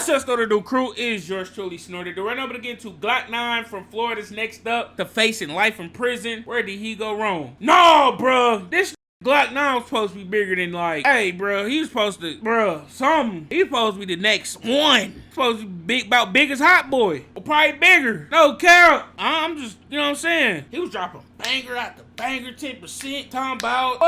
What's up, Snorter Do Crew? It is yours truly, Snorter Do. Right now, we're gonna get to Glock 9 from Florida's next up to facing life in prison. Where did he go wrong? No, bruh. This Glock 9 was supposed to be bigger than like, hey, bruh, he was supposed to, bruh, something. He was supposed to be the next one. Supposed to be big, about big as Hot Boy. Or probably bigger. No cap. I'm just, you know what I'm saying? He was dropping banger after banger, 10%. Talking about,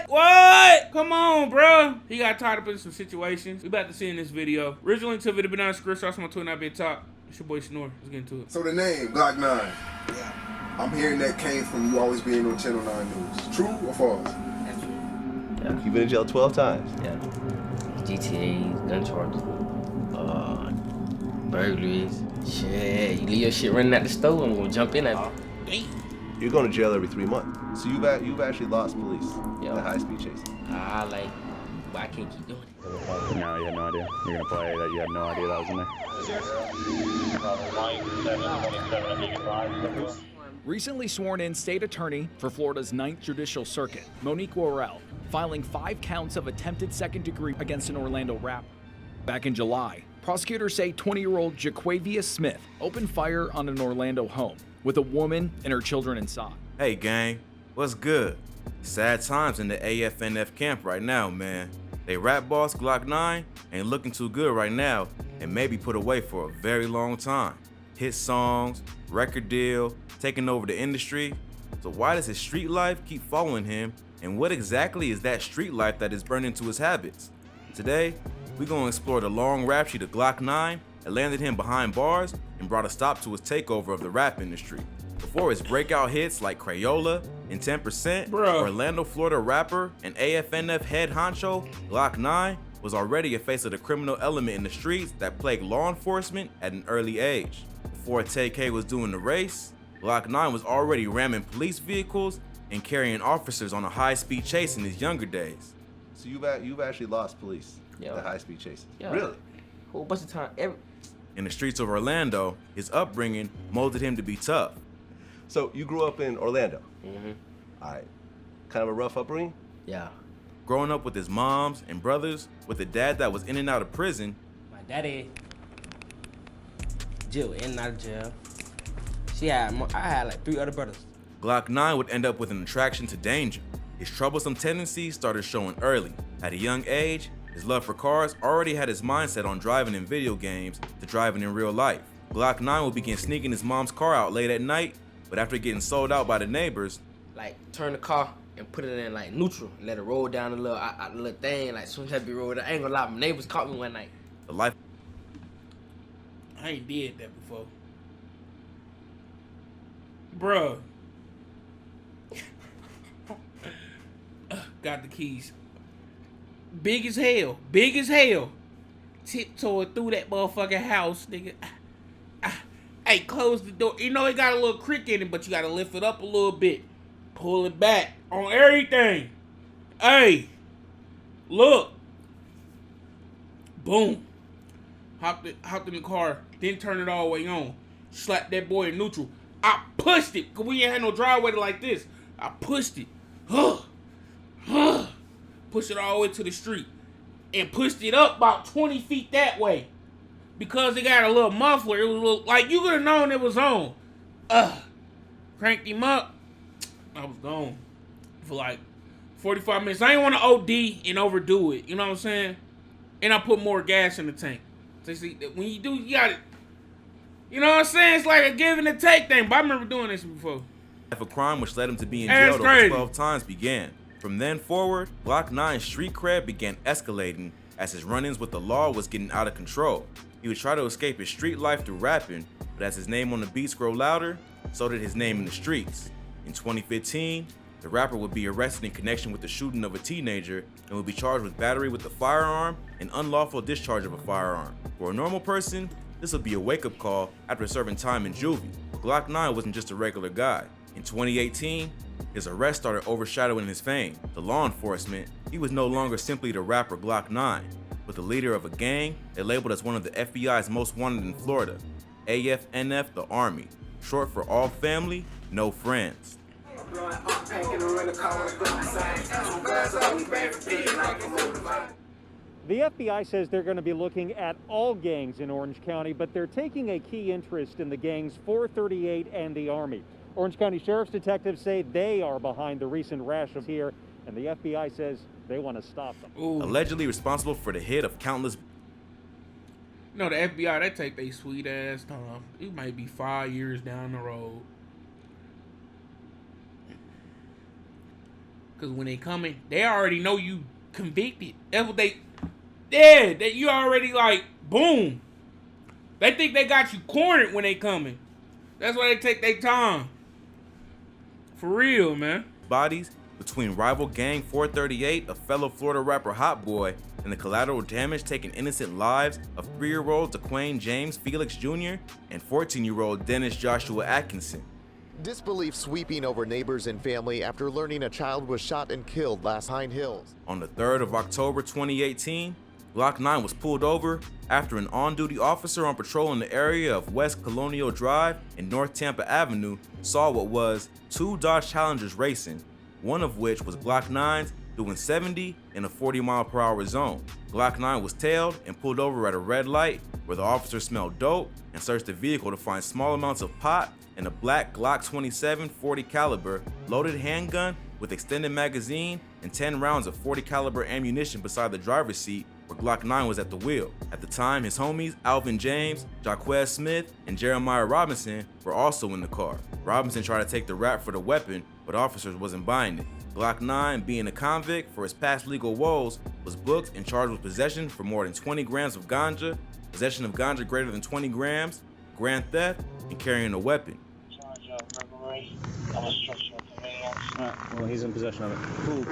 what? Come on, bruh. He got tied up in some situations. We about to see in this video. Originally to the video, been on the script, starts on my Twitter, not be top. It's your boy Snore. Let's get into it. So the name, Glock 9. Yeah. I'm hearing that came from you always being on Channel 9 News. True or false? That's true. Yeah. You've been in jail 12 times. Yeah. GTA, gun charges, burglaries. Shit, you leave your shit running at the store, I'm gonna jump in at it. You're going to jail every 3 months. So you've actually lost police in Yeah. the high-speed chase. But I can't keep doing it. No, you had no idea. You're gonna play that you had no idea that was in there. Recently sworn in state attorney for Florida's 9th Judicial Circuit, Monique Worrell, filing 5 counts of attempted second degree against an Orlando rapper. Back in July, prosecutors say 20-year-old Jaquavia Smith opened fire on an Orlando home with a woman and her children inside. Hey gang, what's good? Sad times in the AFNF camp right now, man. They rap boss Glock 9 ain't looking too good right now and may be put away for a very long time. Hit songs, record deal, taking over the industry. So why does his street life keep following him, and what exactly is that street life that is burned into his habits? Today, we're gonna explore the long rap sheet of Glock 9 that landed him behind bars and brought a stop to his takeover of the rap industry. Before his breakout hits like Crayola and 10%, Orlando, Florida rapper and AFNF head honcho, Glock 9 was already a face of the criminal element in the streets that plagued law enforcement at an early age. Before TK was doing the race, Glock 9 was already ramming police vehicles and carrying officers on a high-speed chase in his younger days. So you've actually lost police in the high-speed chases. Yeah. Really? Whole bunch of time. In the streets of Orlando, his upbringing molded him to be tough. So you grew up in Orlando. Mm-hmm. All right. Kind of a rough upbringing? Yeah. Growing up with his moms and brothers, with a dad that was in and out of prison. My daddy, jail, in and out of jail. I had like 3 other brothers. Glock 9 would end up with an attraction to danger. His troublesome tendencies started showing early. At a young age, his love for cars already had his mindset on driving in video games to driving in real life. Glock 9 would begin sneaking his mom's car out late at night, but after getting sold out by the neighbors, Like, turn the car and put it in like neutral and let it roll down a little thing. Like, soon as that be rolled down, I ain't gonna lie, my neighbors caught me one night. the life I ain't did that before. Bruh. Got the keys. Big as hell. Big as hell. Tiptoed through that motherfucking house, nigga. Hey, close the door. You know it got a little creak in it, but you gotta lift it up a little bit. Pull it back on everything. Hey. Look. Boom. Hopped in the car, didn't turn it all the way on. Slapped that boy in neutral. I pushed it, because we ain't had no driveway like this. I pushed it. Pushed it all the way to the street. And pushed it up about 20 feet that way. Because it got a little muffler. It was a little, like, you could have known it was on. Cranked him up. I was gone for like 45 minutes. I didn't want to OD and overdo it. You know what I'm saying? And I put more gas in the tank. So see, when you do, you got it. You know what I'm saying? It's like a give and a take thing. But I remember doing this before. of crime which led him to be in That's jail over 12 times began. From then forward, Glock 9's street cred began escalating as his run-ins with the law was getting out of control. He would try to escape his street life through rapping, but as his name on the beats grew louder, so did his name in the streets. In 2015, the rapper would be arrested in connection with the shooting of a teenager and would be charged with battery with a firearm and unlawful discharge of a firearm. For a normal person, this would be a wake-up call after serving time in juvie. But Glock 9 wasn't just a regular guy. In 2018, his arrest started overshadowing his fame. To law enforcement, he was no longer simply the rapper Glock 9, but the leader of a gang that labeled as one of the FBI's most wanted in Florida, AFNF the Army, short for All Family, No Friends. The FBI says they're going to be looking at all gangs in Orange County, but they're taking a key interest in the gangs 438 and the Army. Orange County Sheriff's detectives say they are behind the recent rash of here, and the FBI says they want to stop them. Ooh. Allegedly responsible for the hit of countless. No, the FBI, they take their sweet ass time. It might be 5 years down the road. Because when they coming, they already know you convicted. That's what they... Yeah, that you already like, boom. They think they got you cornered when they coming. That's why they take their time. For real, man. Bodies between rival gang 438, a fellow Florida rapper Hot Boy, and the collateral damage taking innocent lives of 3-year-old Daquane James Felix Jr. and 14-year-old Dennis Joshua Atkinson. Disbelief sweeping over neighbors and family after learning a child was shot and killed last Pine Hills. On the 3rd of October 2018, Glock 9 was pulled over after an on-duty officer on patrol in the area of West Colonial Drive and North Tampa Avenue saw what was 2 Dodge Challengers racing, one of which was Glock 9s doing 70 in a 40-mile-per-hour zone. Glock 9 was tailed and pulled over at a red light where the officer smelled dope and searched the vehicle to find small amounts of pot and a black Glock 27 40 caliber loaded handgun with extended magazine and 10 rounds of 40 caliber ammunition beside the driver's seat where Glock 9 was at the wheel. At the time, his homies Alvin James, Jaquez Smith, and Jeremiah Robinson were also in the car. Robinson tried to take the rap for the weapon, but officers wasn't buying it. Glock 9, being a convict for his past legal woes, was booked and charged with possession for more than 20 grams of ganja, possession of ganja greater than 20 grams, grand theft, and carrying a weapon. Charge of burglary of a structure of conveyance. Alright, well, he's in possession of it. Cool.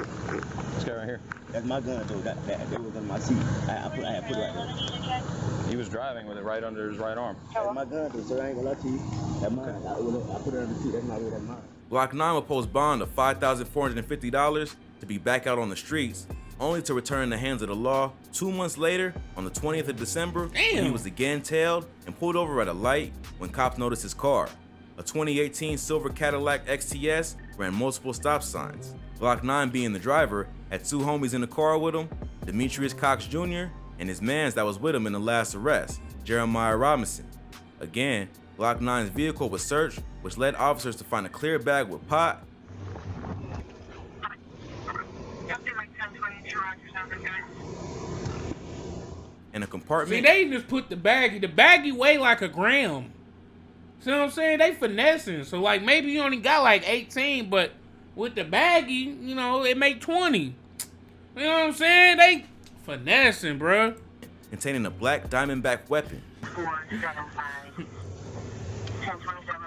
This guy right here. That's my gun, though. That was in my seat. I had put it right there. He was driving with it right under his right arm. That's my gun, though, so I ain't gonna lie to you. That's mine. I put it on the seat. That's not really mine. Glock 9 will post bond of $5,450 to be back out on the streets, only to return in the hands of the law 2 months later on the 20th of December. Damn. He was again tailed and pulled over at a light when cops noticed his car. A 2018 silver Cadillac XTS ran multiple stop signs. Glock 9, being the driver, had 2 homies in the car with him, Demetrius Cox Jr. and his mans that was with him in the last arrest, Jeremiah Robinson. Again, Glock 9's vehicle was searched, which led officers to find a clear bag with pot and a compartment. See, they just put the baggie weigh like a gram. See what I'm saying? They finessing. So, like, maybe you only got like 18, but with the baggie, you know, it make 20. You know what I'm saying? They finessing, bro. Containing a black diamondback weapon. 475. 1027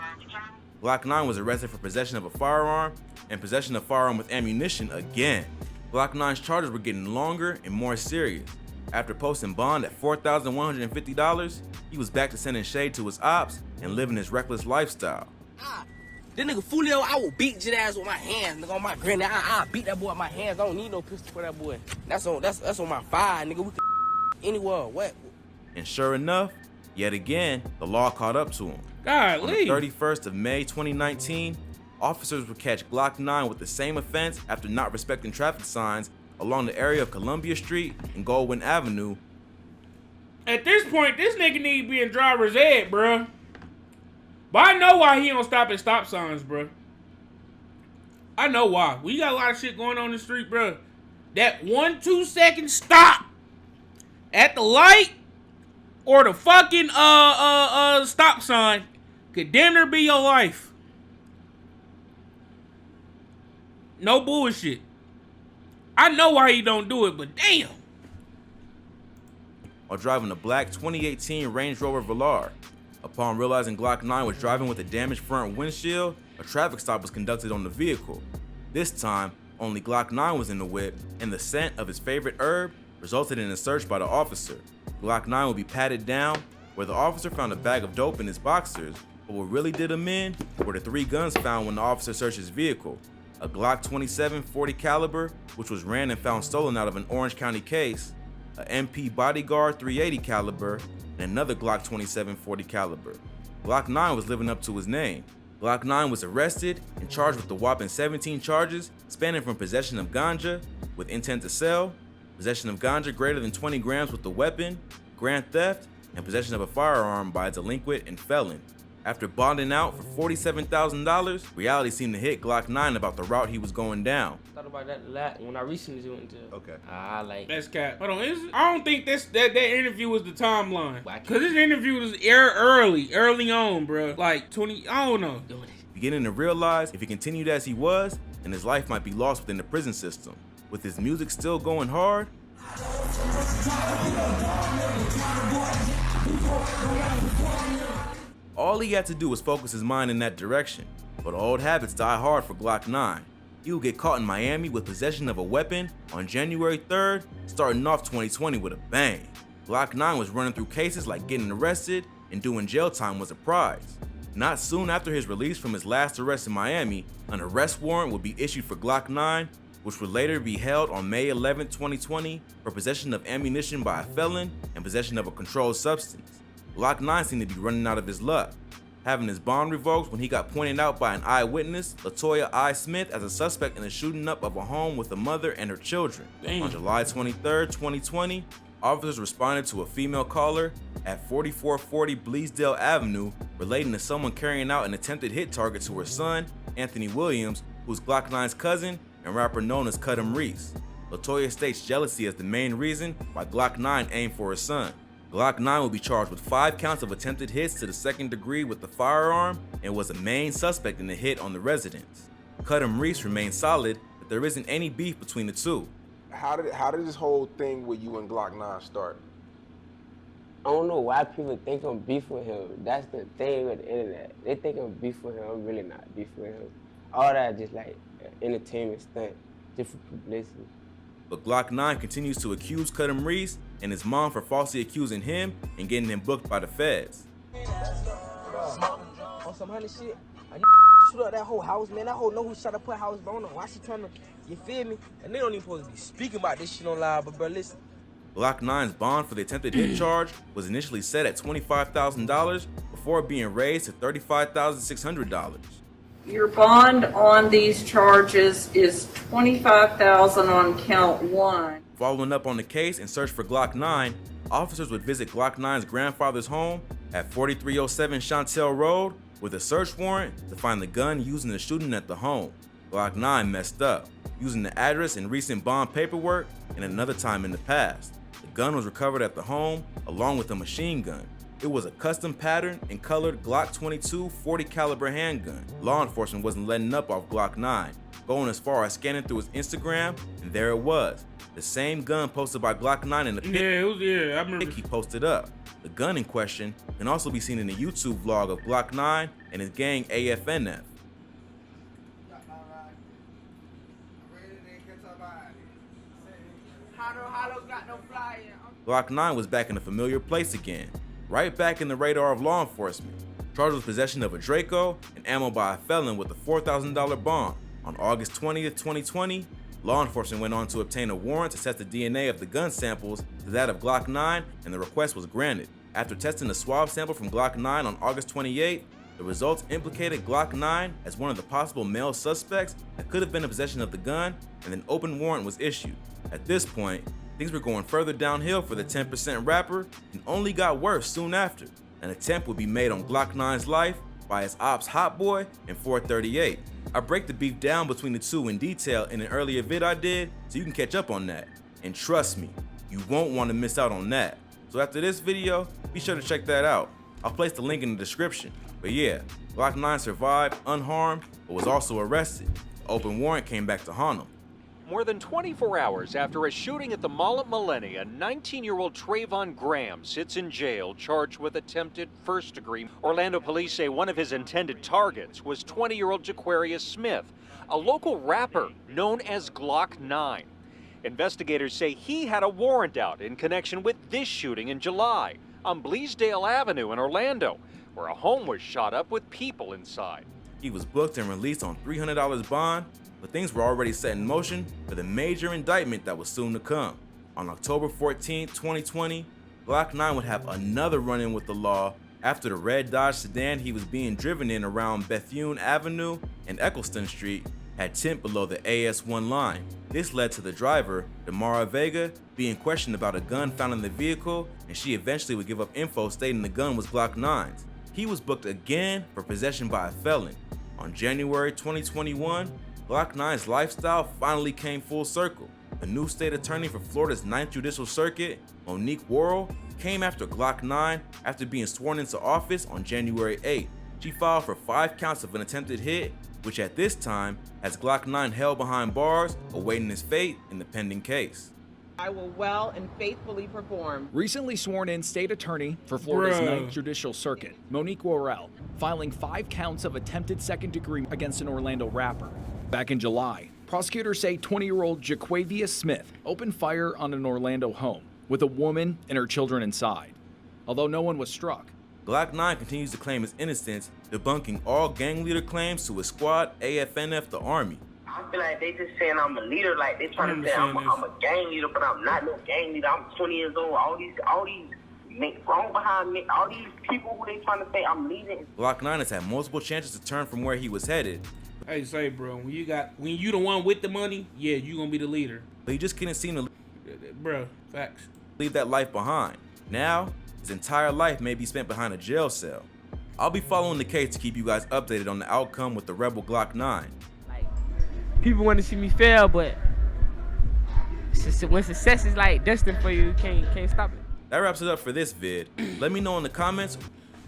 Glock 9 was arrested for possession of a firearm and possession of firearm with ammunition again. Glock 9's charges were getting longer and more serious. After posting bond at $4,150, he was back to sending shade to his ops and living his reckless lifestyle. This nigga Fulio, I will beat your ass with my hands, nigga, on my granny. I beat that boy with my hands. I don't need no pistol for that boy. That's on my fire, nigga. We can anywhere. What? And sure enough, yet again, the law caught up to him. Golly. On the 31st of May 2019, officers would catch Glock 9 with the same offense after not respecting traffic signs along the area of Columbia Street and Goldwyn Avenue. At this point, this nigga need to be in driver's ed, bro. But I know why he don't stop at stop signs, bro. I know why. We got a lot of shit going on in the street, bro. That 1-2 second stop at the light or the fucking stop sign could damn near be your life. No bullshit. I know why he don't do it, but damn. While driving a black 2018 Range Rover Velar. Upon realizing Glock 9 was driving with a damaged front windshield, a traffic stop was conducted on the vehicle. This time, only Glock 9 was in the whip, and the scent of his favorite herb resulted in a search by the officer. Glock 9 would be patted down, where the officer found a bag of dope in his boxers, but what really did him in were the 3 guns found when the officer searched his vehicle. A Glock 27 40 caliber, which was ran and found stolen out of an Orange County case, a MP Bodyguard 380 caliber, and another Glock 27 40 caliber. Glock 9 was living up to his name. Glock 9 was arrested and charged with a whopping 17 charges spanning from possession of ganja with intent to sell, possession of ganja greater than 20 grams with a weapon, grand theft, and possession of a firearm by a delinquent and felon. After bonding out for $47,000, reality seemed to hit Glock 9 about the route he was going down. Thought about that a lot when I recently went to. Okay. That's cap. Hold on, I don't think that interview was the timeline. Cause this interview was early on, bro. Like 20, I don't know. Beginning to realize if he continued as he was, then his life might be lost within the prison system. With his music still going hard, all he had to do was focus his mind in that direction. But old habits die hard for Glock 9. He would get caught in Miami with possession of a weapon on January 3rd, starting off 2020 with a bang. Glock 9 was running through cases like getting arrested and doing jail time was a prize. Not soon after his release from his last arrest in Miami, an arrest warrant would be issued for Glock 9, which would later be held on May 11, 2020 for possession of ammunition by a felon and possession of a controlled substance. Glock 9 seemed to be running out of his luck, having his bond revoked when he got pointed out by an eyewitness, Latoya I. Smith, as a suspect in the shooting up of a home with a mother and her children. Damn. On July 23, 2020, officers responded to a female caller at 4440 Bleasdale Avenue relating to someone carrying out an attempted hit target to her son, Anthony Williams, who's Glock 9's cousin and rapper known as Cudham Reese. Latoya states jealousy as the main reason why Glock 9 aimed for her son. Glock 9 will be charged with 5 counts of attempted hits to the second degree with the firearm and was a main suspect in the hit on the residence. Cudham Reese remains solid that there isn't any beef between the two. How did this whole thing with you and Glock 9 start? I don't know why people think I'm beef with him. That's the thing with the internet. They think I'm beef with him. I'm really not beef with him. All that just like entertainment stunt, just for publicity. But Glock 9 continues to accuse Cudham Reese and his mom for falsely accusing him and getting him booked by the feds. On some honey shit, I shoot up that whole house, man. That whole know who shot up her house, but I don't know why she trying to, you feel me? And they don't even supposed to be speaking about this shit on live, but bro, listen. Glock 9's bond for the attempted hit charge was initially set at $25,000 before being raised to $35,600. Your bond on these charges is $25,000 on count 1. Following up on the case and search for Glock 9, officers would visit Glock 9's grandfather's home at 4307 Chantel Road with a search warrant to find the gun used in the shooting at the home. Glock 9 messed up, using the address in recent bond paperwork and another time in the past. The gun was recovered at the home along with a machine gun. It was a custom pattern and colored Glock 22 40 caliber handgun. Law enforcement wasn't letting up off Glock 9, going as far as scanning through his Instagram, and there it was. The same gun posted by Glock 9 in the pic I remember. he posted up. The gun in question can also be seen in the YouTube vlog of Glock 9 and his gang AFNF. Glock 9 was back in a familiar place again, right back in the radar of law enforcement, charged with possession of a Draco and ammo by a felon with a $4,000 bond. On August 20th, 2020, law enforcement went on to obtain a warrant to test the DNA of the gun samples to that of Glock 9, and the request was granted. After testing a swab sample from Glock 9 on August 28th, the results implicated Glock 9 as one of the possible male suspects that could have been in possession of the gun, and an open warrant was issued. At this point, things were going further downhill for the 10% rapper and only got worse soon after. An attempt would be made on Glock 9's life by his ops Hot Boy and 438. I break the beef down between the two in detail in an earlier vid I did, so you can catch up on that. And trust me, you won't want to miss out on that. So after this video, be sure to check that out. I'll place the link in the description. But yeah, Glock 9 survived unharmed, but was also arrested. The open warrant came back to haunt him. More than 24 hours after a shooting at the mall at Mellina, 19-year-old Trayvon Graham sits in jail charged with attempted first degree. Orlando police say one of his intended targets was 20-year-old Jaquarius Smith, a local rapper known as Glock 9. Investigators say he had a warrant out in connection with this shooting in July on Bleasdale Avenue in Orlando, where a home was shot up with people inside. He was booked and released on $300 bond, but things were already set in motion for the major indictment that was soon to come. On October 14, 2020, Glock 9 would have another run-in with the law after the red Dodge sedan he was being driven in around Bethune Avenue and Eccleston Street had tint below the AS1 line. This led to the driver, Damara Vega, being questioned about a gun found in the vehicle, and she eventually would give up info stating the gun was Glock 9's. He was booked again for possession by a felon. On January 2021, Glock 9's lifestyle finally came full circle. The new state attorney for Florida's 9th Judicial Circuit, Monique Worrell, came after Glock 9 after being sworn into office on January 8th. She filed for 5 counts of an attempted hit, which at this time has Glock 9 held behind bars, awaiting his fate in the pending case. I will well and faithfully perform. Recently sworn in state attorney for Florida's Bruh. 9th Judicial Circuit, Monique Worrell, filing 5 counts of attempted second degree against an Orlando rapper. Back in July, prosecutors say 20-year-old Jaquavia Smith opened fire on an Orlando home with a woman and her children inside. Although no one was struck, Glock 9 continues to claim his innocence, debunking all gang leader claims to his squad, AFNF, the Army. I feel like they just saying I'm a leader, like they trying to say I'm a gang leader, but I'm not no gang leader. I'm 20 years old. All these wrong behind me, all these people who they trying to say I'm leading. Glock 9 has had multiple chances to turn from where he was headed. Hey, say, bro, when you the one with the money, yeah, you gonna be the leader. But he just couldn't seem to Bro, facts. leave that life behind. Now, his entire life may be spent behind a jail cell. I'll be following the case to keep you guys updated on the outcome with the rebel Glock 9. People want to see me fail, but when success is like destined for you, you can't stop it. That wraps it up for this vid. Let me know in the comments.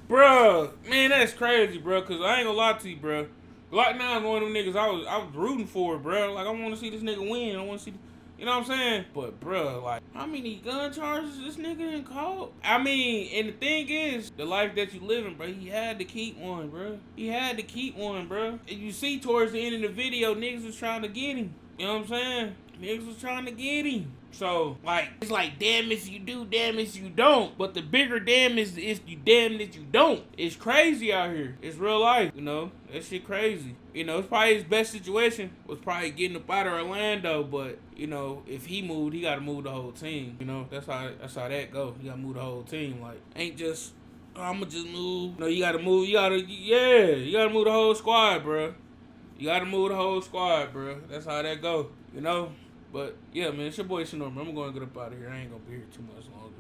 Bro, man, that's crazy, bro, because I ain't gonna lie to you, bro. Glock 9 is one of them niggas I was rooting for, bro. Like, I want to see this nigga win. I want to see, you know what I'm saying? But, bro, like, how many gun charges this nigga done caught? I mean, and the thing is, the life that you living, bro, he had to keep one, bro. He had to keep one, bro. And you see towards the end of the video, niggas was trying to get him. You know what I'm saying? Niggas was trying to get him. So, like, it's like, damn if you do, damn if you don't. But the bigger damn is if you damn if you don't. It's crazy out here. It's real life, you know? That shit crazy. You know, it's probably his best situation was probably getting up out of Orlando, but, you know, if he moved, he gotta move the whole team. You know, that's how that go. You gotta move the whole team. Like, ain't just, oh, I'ma just move. No, you gotta move, you gotta move the whole squad, bro. You gotta move the whole squad, bro. That's how that go, you know? But, yeah, man, it's your boy Snorm. I'm going to get up out of here. I ain't going to be here too much longer.